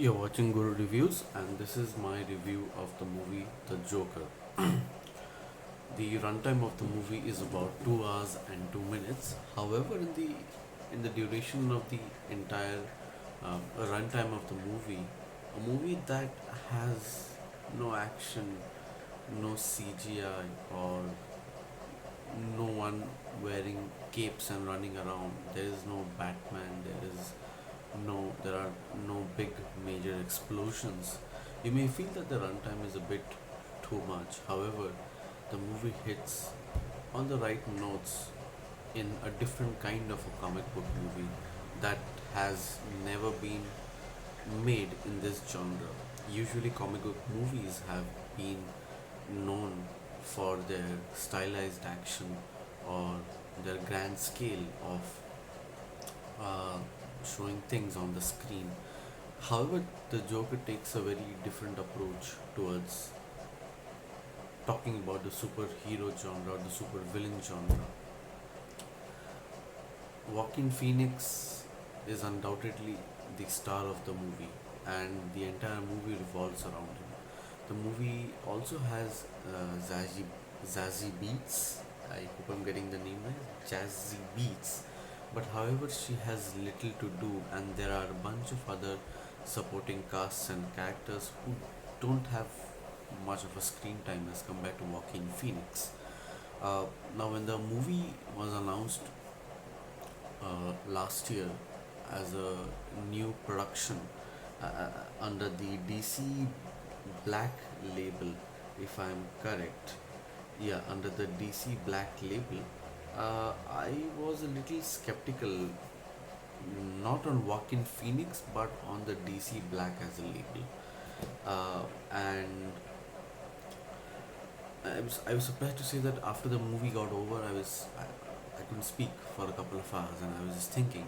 You're watching Guru Reviews, and this is my review of the movie The Joker. The runtime of the movie is about 2 hours and 2 minutes. However, in the duration of the entire runtime of the movie, a movie that has no action, no CGI, or no one wearing capes and running around. There is no Batman. There are no big major explosions. You may feel that the runtime is a bit too much. However, the movie hits on the right notes in a different kind of a comic book movie that has never been made in this genre. Usually, comic book movies have been known for their stylized action or their grand scale of uh, showing things on the screen. However, the Joker takes a very different approach towards talking about the superhero genre or the supervillain genre. Joaquin Phoenix is undoubtedly the star of the movie, and the entire movie revolves around him. The movie also has Zazie Beetz. I hope I'm getting the name right. Zazie Beetz. But however, she has little to do, and there are a bunch of other supporting casts and characters who don't have much of a screen time as compared to Joaquin Phoenix. Uh, Now, when the movie was announced last year as a new production under the DC Black label, if I'm correct. Yeah, under the DC Black label, I was a little skeptical, not on Joaquin Phoenix, but on the DC Black as a label. And I was surprised to say that after the movie got over, I couldn't speak for a couple of hours, and I was just thinking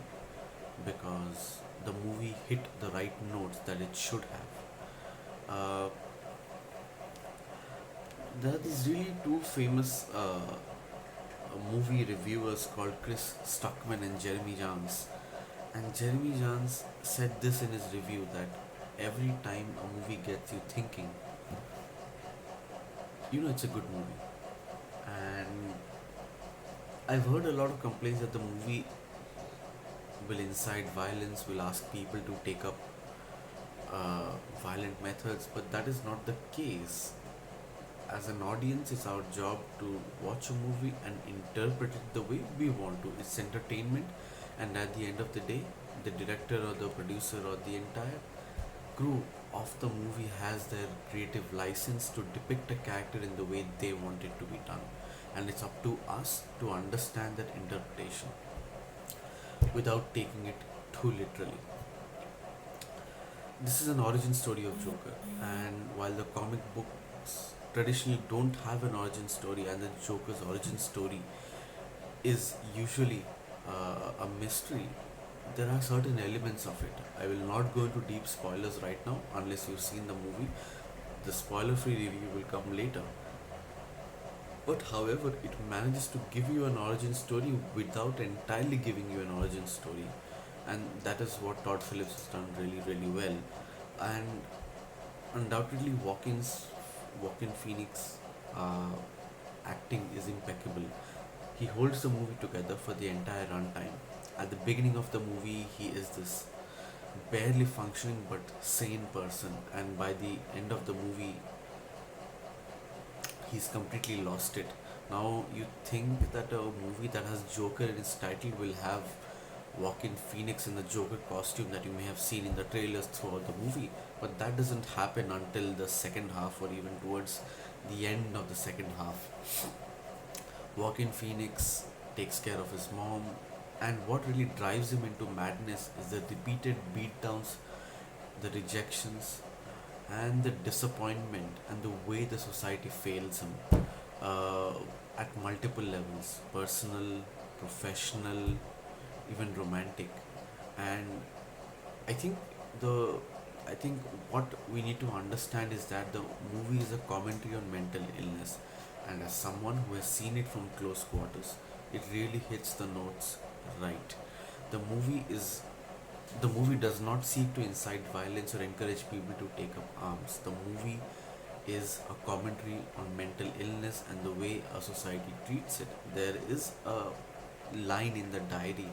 because the movie hit the right notes that it should have. There are these really two famous movie reviewers called Chris Stuckman and Jeremy Jans. And Jeremy Jans said this in his review that every time a movie gets you thinking, you know it's a good movie. And I've heard a lot of complaints that the movie will incite violence, will ask people to take up violent methods, but that is not the case. As an audience, it's our job to watch a movie and interpret it the way we want to. It's entertainment, and at the end of the day, the director or the producer or the entire crew of the movie has their creative license to depict a character in the way they want it to be done. And it's up to us to understand that interpretation without taking it too literally. This is an origin story of Joker, and while the comic books traditionally don't have an origin story, and the Joker's origin story is usually a mystery, there are certain elements of it. I will not go into deep spoilers right now unless you've seen the movie. The spoiler free review will come later. But however, it manages to give you an origin story without entirely giving you an origin story. And that is what Todd Phillips has done really, really well. And undoubtedly, Joaquin Phoenix uh, acting is impeccable. He holds the movie together for the entire runtime. At the beginning of the movie, he is this barely functioning but sane person, and by the end of the movie, he's completely lost it. Now, you think that a movie that has Joker in its title will have Joaquin Phoenix in the Joker costume that you may have seen in the trailers throughout the movie, but that doesn't happen until the second half or even towards the end of the second half. Joaquin Phoenix takes care of his mom, and what really drives him into madness is the repeated beatdowns, the rejections, and the disappointment, and the way the society fails him uh, at multiple levels: personal, professional, even romantic. And I think the I think what we need to understand is that the movie is a commentary on mental illness, and as someone who has seen it from close quarters, it really hits the notes right. The movie is The movie does not seek to incite violence or encourage people to take up arms. The movie is a commentary on mental illness and the way a society treats it. There is a line in the diary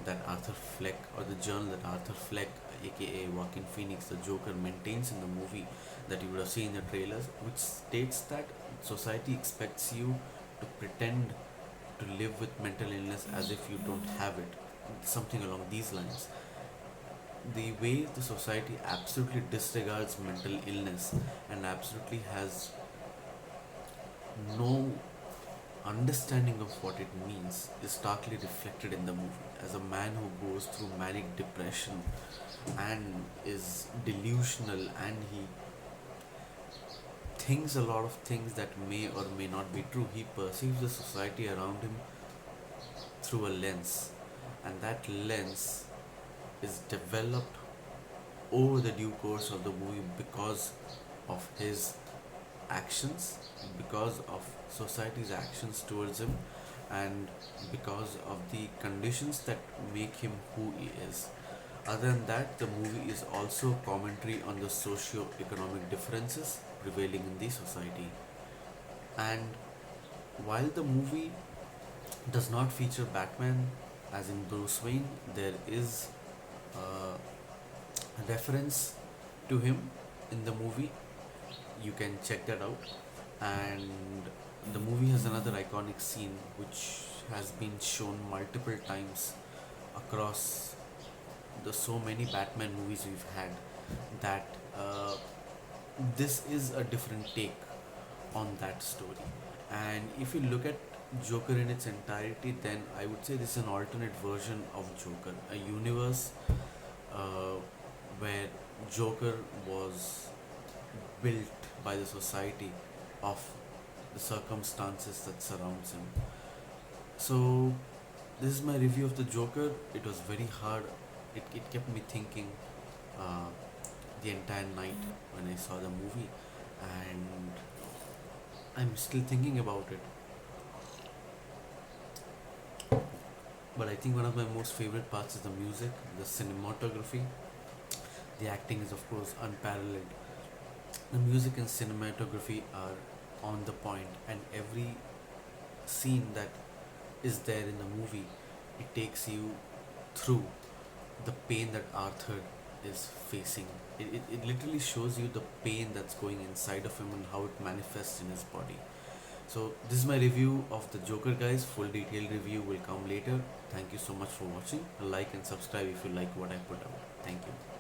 that Arthur Fleck, or the journal that Arthur Fleck, aka Joaquin Phoenix, the Joker, maintains in the movie that you would have seen in the trailers, which states that society expects you to pretend to live with mental illness as if you don't have it. Something along these lines. The way the society absolutely disregards mental illness and absolutely has no understanding of what it means is starkly reflected in the movie. As a man who goes through manic depression and is delusional, and he thinks a lot of things that may or may not be true, he perceives the society around him through a lens, and that lens is developed over the due course of the movie because of his actions, because of society's actions towards him, and because of the conditions that make him who he is. Other than that, the movie is also commentary on the socio-economic differences prevailing in the society. And while the movie does not feature Batman as in Bruce Wayne, there is a reference to him in the movie. You can check that out. And the movie has another iconic scene which has been shown multiple times across the so many Batman movies we've had, that this is a different take on that story. And if you look at Joker in its entirety, then I would say this is an alternate version of Joker, a universe uh, where Joker was built by the society of the circumstances that surrounds him. So this is my review of the Joker. It was very hard. It kept me thinking uh, the entire night when I saw the movie, and I'm still thinking about it. But I think one of my most favorite parts is the music, the cinematography. The acting is, of course, unparalleled. The music and cinematography are on the point, and every scene that is there in the movie, it takes you through the pain that Arthur is facing. It literally shows you the pain that's going inside of him and how it manifests in his body. So this is my review of the Joker, guys. Full detailed review will come later. Thank you so much for watching. Like and subscribe if you like what I put out. Thank you.